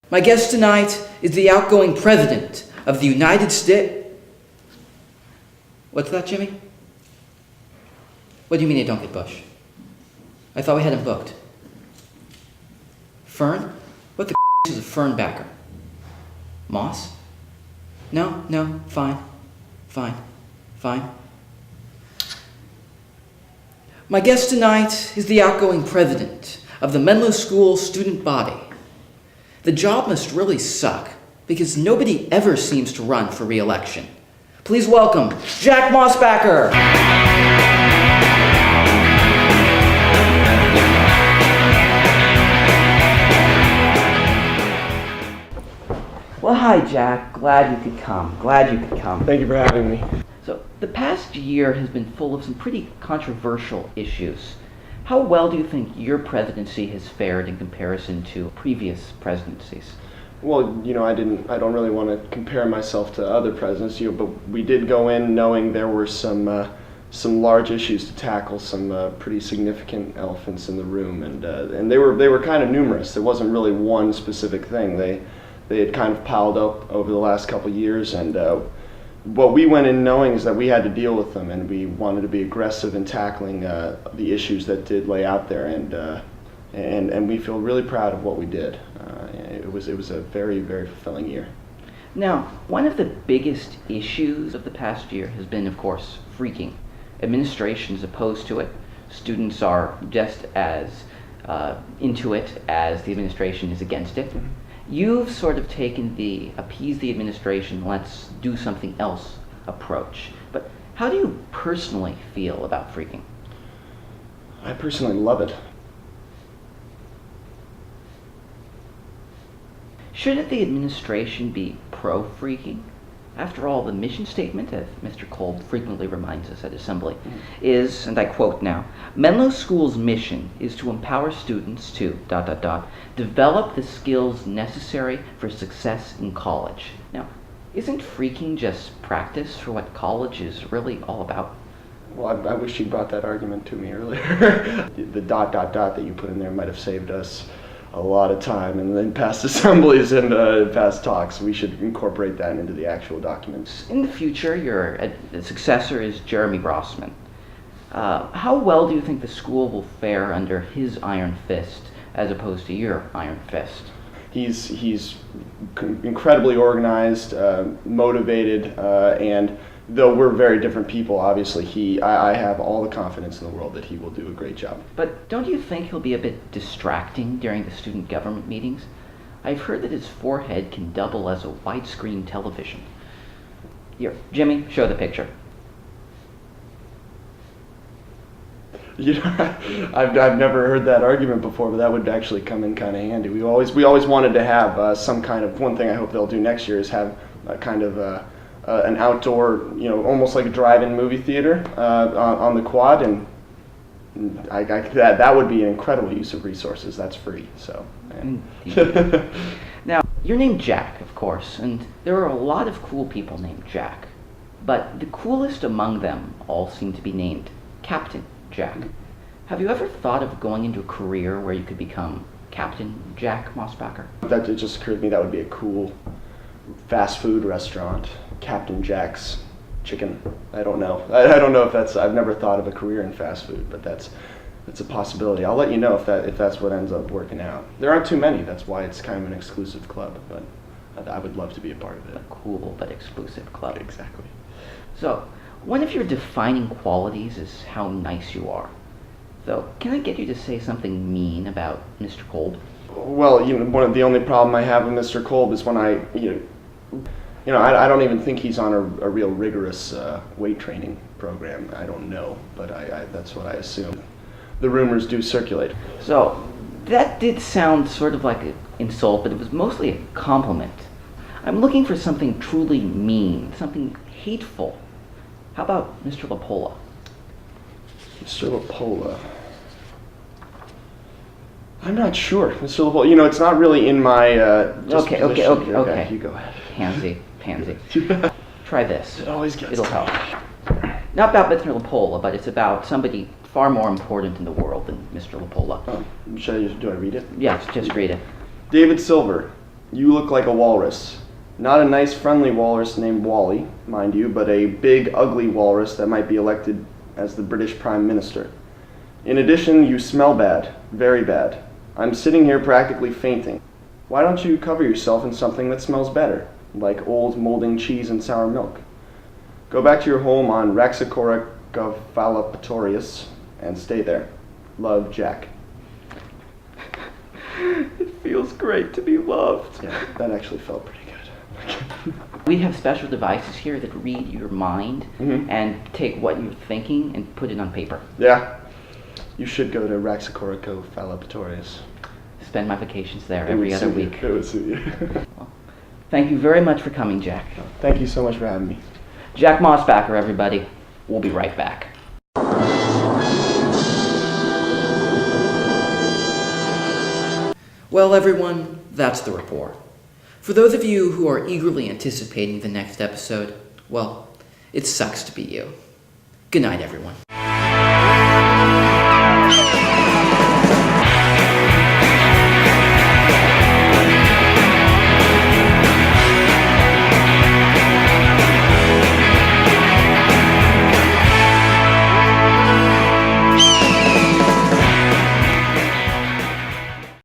My guest tonight is the outgoing President of the United States. What's that, Jimmy? What do you mean you don't get Bush? I thought we had him booked. Fern? What the is a Fern backer? Moss? No, fine. My guest tonight is the outgoing President of the Menlo-School student body. The job must really suck, because nobody ever seems to run for re-election. Please welcome Jack Mossbacker. Well, hi, Jack. Glad you could come. Thank you for having me. So, the past year has been full of some pretty controversial issues. How well do you think your presidency has fared in comparison to previous presidencies? Well, I don't really want to compare myself to other presidents, but we did go in knowing there were some large issues to tackle, some pretty significant elephants in the room, and they were kind of numerous. There wasn't really one specific thing. They had kind of piled up over the last couple of years, and what we went in knowing is that we had to deal with them, and we wanted to be aggressive in tackling the issues that did lay out there, and we feel really proud of what we did. It was a very, very fulfilling year. Now, one of the biggest issues of the past year has been, of course, freaking. Administration is opposed to it. Students are just as into it as the administration is against it. You've sort of taken the appease the administration, let's do something else approach. But how do you personally feel about freaking? I personally love it. Shouldn't the administration be pro-freaking? After all, the mission statement, as Mr. Kolb frequently reminds us at Assembly, is, and I quote now, Menlo-School's mission is to empower students to ... develop the skills necessary for success in college. Now, isn't freaking just practice for what college is really all about? Well, I wish you brought that argument to me earlier. The ... that you put in there might have saved us a lot of time and then past assemblies and past talks. We should incorporate that into the actual documents. In the future, your successor is Jeremy Rossman. How well do you think the school will fare under his iron fist as opposed to your iron fist? He's incredibly organized, motivated, and though we're very different people, obviously, I have all the confidence in the world that he will do a great job. But don't you think he'll be a bit distracting during the student government meetings? I've heard that his forehead can double as a widescreen television. Here, Jimmy, show the picture. I've never heard that argument before, but that would actually come in kind of handy. We always wanted to have some kind of, one thing I hope they'll do next year is have a kind of an outdoor, almost like a drive-in movie theater on the quad, and that would be an incredible use of resources. That's free, so. Yeah. Now, you're named Jack, of course, and there are a lot of cool people named Jack, but the coolest among them all seem to be named Captain Jack. Have you ever thought of going into a career where you could become Captain Jack Mossbacker? That it just occurred to me that would be a cool fast food restaurant. Captain Jack's Chicken. I don't know. I don't know if that's. I've never thought of a career in fast food, but that's a possibility. I'll let you know if that's what ends up working out. There aren't too many. That's why it's kind of an exclusive club. But I would love to be a part of it. A cool but exclusive club. Exactly. So, one of your defining qualities is how nice you are. So, can I get you to say something mean about Mr. Kolb? Well, the only problem I have with Mr. Kolb is when I don't even think he's on a real rigorous weight training program. I don't know, but that's what I assume. The rumors do circulate. So, that did sound sort of like an insult, but it was mostly a compliment. I'm looking for something truly mean, something hateful. How about Mr. LaPola? Mr. LaPola. I'm not sure, Mr. LaPola. It's not really in my Okay. You go ahead. Pansy. Try this. It always gets. It'll help. Not about Mr. LaPola, but it's about somebody far more important in the world than Mr. LaPola. Do I read it? Yes, just read it. David Silver, You look like a walrus. Not a nice, friendly walrus named Wally, mind you, but a big, ugly walrus that might be elected as the British Prime Minister. In addition, you smell bad. Very bad. I'm sitting here practically fainting. Why don't you cover yourself in something that smells better, like old molding cheese and sour milk? Go back to your home on Raxacoricofallapatorius and stay there. Love, Jack. It feels great to be loved. Yeah, that actually felt pretty good. We have special devices here that read your mind and take what you're thinking and put it on paper. Yeah, you should go to Raxacoricofallapatorius. Spend my vacations there every other week. It would suit you. Well, thank you very much for coming, Jack. Thank you so much for having me. Jack Mossbacker, everybody. We'll be right back. Well, everyone, that's the report. For those of you who are eagerly anticipating the next episode, well, it sucks to be you. Good night, everyone.